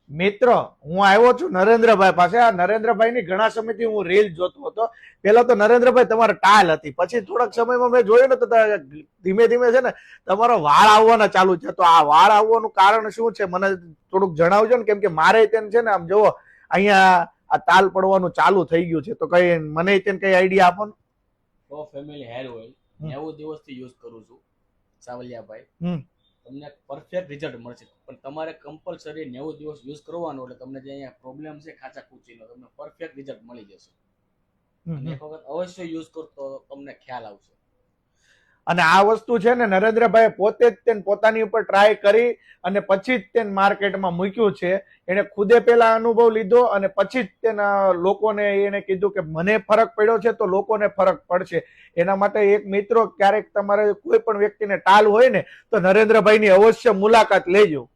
મિત્ર, હું આવ્યો છું નરેન્દ્રભાઈ પાસે. આ નરેન્દ્રભાઈ ની ઘણા સમયથી હું રીલ જોતો હતો. પેલા તો નરેન્દ્રભાઈ તમારે ટાલ હતી, પછી થોડાક સમયમાં મેં જોયું ને તો ધીમે ધીમે છે ને તમારો વાળ આવવાના ચાલુ છે. તો આ વાળ આવવાનું કારણ શું છે મને થોડુંક જણાવજો ને, કેમ કે મારે તેને છે ને આમ જોવો અહીંયા આ તાલ પડવાનું ચાલુ થઈ ગયું છે. તો કઈ મને તેને કઈ આઈડિયા આપો ને. તો ફેમિલી હેર ઓઇલ 90 દિવસથી યુઝ કરું છું સાવલિયાભાઈ. તમને પરફેક્ટ રિઝલ્ટ મળશે, પણ તમારે કમ્પલસરી 90 દિવસ યુઝ કરવાનો, એટલે તમને જે અહીંયા પ્રોબ્લેમ છે ખાચા કૂચીનો, તમને પરફેક્ટ રિઝલ્ટ મળી જશે. અને એક વખત અવશ્ય યુઝ કરતો તમને ખ્યાલ આવશે. અને આ વસ્તુ છે ને નરેન્દ્રભાઈ પોતે જ તેને પોતાની ઉપર ટ્રાય કરી અને પછી જ તેને માર્કેટમાં મૂક્યું છે. એને ખુદે પેલા અનુભવ લીધો અને પછી જ તેના લોકોને એને કીધું કે મને ફરક પડ્યો છે તો લોકોને ફરક પડશે. એના માટે એક મિત્રો, ક્યારેક તમારે કોઈ પણ વ્યક્તિને ટાલ હોય ને તો નરેન્દ્રભાઈની અવશ્ય મુલાકાત લેજો.